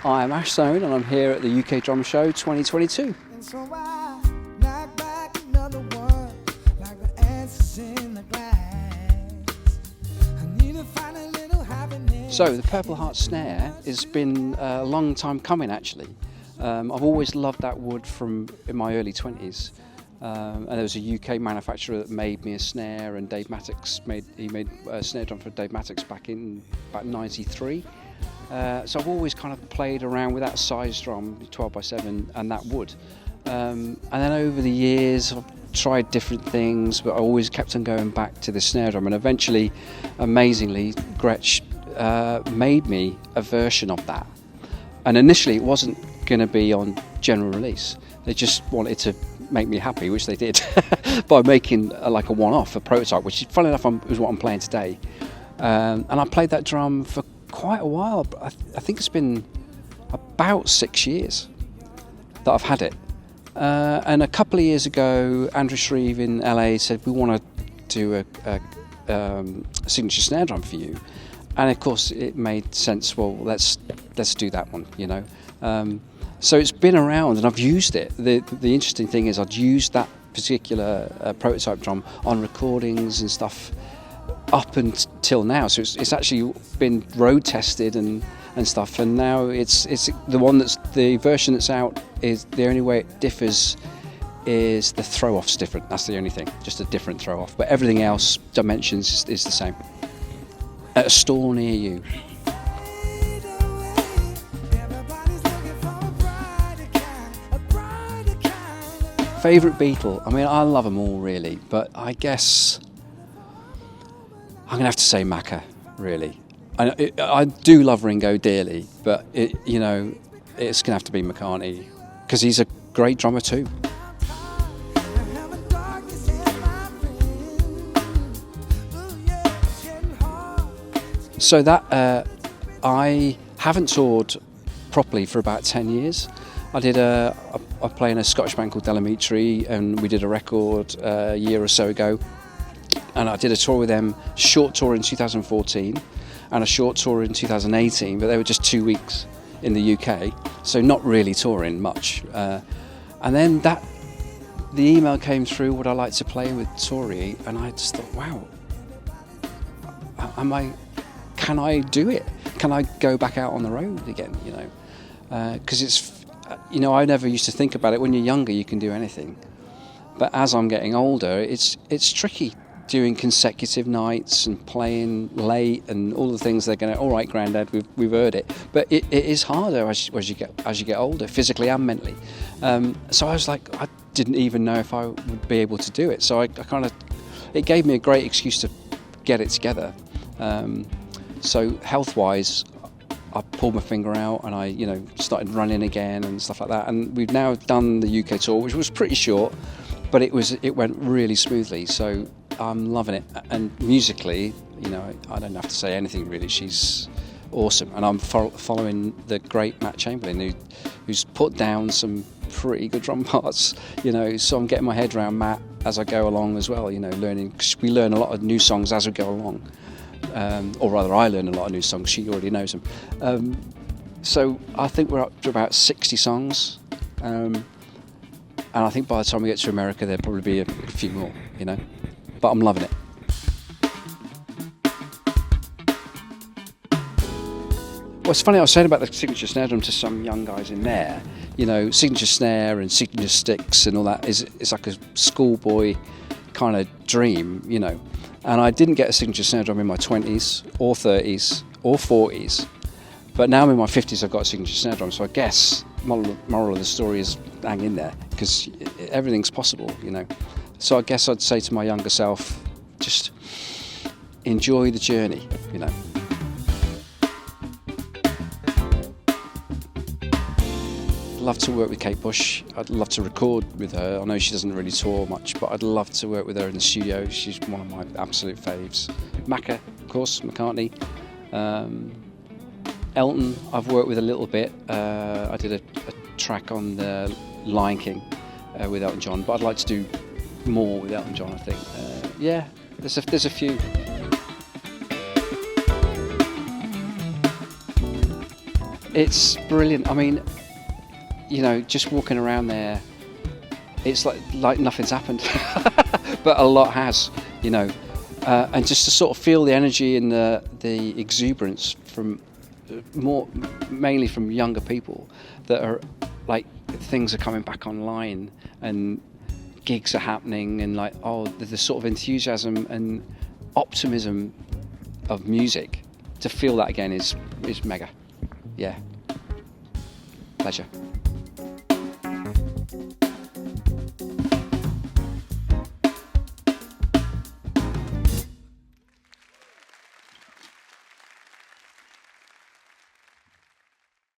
I'm Ash Soan and I'm here at the UK Drumshow 2022. And so I knock back another one, like the answers in the glass. I need to find a little happiness. So the Purple Heart snare has been a long time coming actually. I've always loved that wood from in my early 20s. And there was a UK manufacturer that made me a snare, and Dave Mattox made a snare drum for Dave Mattox back in about '93. So I've always kind of played around with that size drum, 12x7, and that wood. And then over the years I've tried different things, but I always kept on going back to the snare drum. And eventually, amazingly, Gretsch made me a version of that. And initially it wasn't going to be on general release. They just wanted to make me happy, which they did, by making like a one-off, a prototype, which, funnily enough, is what I'm playing today. And I played that drum for quite a while. But I think it's been about 6 years that I've had it. And a couple of years ago, Andrew Shreve in LA said, we want to do a signature snare drum for you. And of course it made sense, well, let's do that one, you know. So it's been around and I've used it. The interesting thing is I'd used that particular prototype drum on recordings and stuff up until now. So it's actually been road tested and stuff. And now it's the version that's out is the only way it differs is the throw off's different. That's the only thing, just a different throw off. But everything else, dimensions is the same. At a store near you. Favourite Beatle? I mean, I love them all really, but I guess I'm going to have to say Macca, really. I do love Ringo dearly, but it's going to have to be McCartney, because he's a great drummer too. So that I haven't toured properly for about 10 years. I play in a Scottish band called Delamitri, and we did a record a year or so ago. And I did a tour with them, short tour in 2014 and a short tour in 2018, but they were just 2 weeks in the UK, so not really touring much. And then the email came through, would I like to play with Tori? And I just thought, wow, can I do it? Can I go back out on the road again, Because it's, I never used to think about it. When you're younger, you can do anything. But as I'm getting older, it's tricky doing consecutive nights and playing late and all the things they're going to, all right, Grandad, we've heard it. But it is harder as you get older, physically and mentally. So I was like, I didn't even know if I would be able to do it. So it gave me a great excuse to get it together. So health-wise, I pulled my finger out and I, started running again and stuff like that. And we've now done the UK tour, which was pretty short, but it went really smoothly. So I'm loving it. And musically, I don't have to say anything really. She's awesome. And I'm following the great Matt Chamberlain, who's put down some pretty good drum parts. So I'm getting my head around Matt as I go along as well. Learning. 'Cause we learn a lot of new songs as we go along. Or rather, I learn a lot of new songs. She already knows them. So I think we're up to about 60 songs, and I think by the time we get to America, there'll probably be a few more. But I'm loving it. Well, it's funny. I was saying about the signature snare drum to some young guys in there. Signature snare and signature sticks and all that is like a schoolboy kind of dream. And I didn't get a signature snare drum in my 20s or 30s or 40s. But now I'm in my 50s, I've got a signature snare drum. So I guess moral of the story is hang in there, because everything's possible, So I guess I'd say to my younger self, just enjoy the journey, I'd love to work with Kate Bush. I'd love to record with her. I know she doesn't really tour much, but I'd love to work with her in the studio. She's one of my absolute faves. Macca, of course, McCartney. Elton, I've worked with a little bit. I did a track on the Lion King with Elton John, but I'd like to do more with Elton John, I think. There's a few. It's brilliant. I mean, you know, just walking around there, it's like nothing's happened, but a lot has, you know, and just to sort of feel the energy and the exuberance from mainly from younger people that are like, things are coming back online and gigs are happening, and like, the sort of enthusiasm and optimism of music, to feel that again is mega. Yeah, pleasure.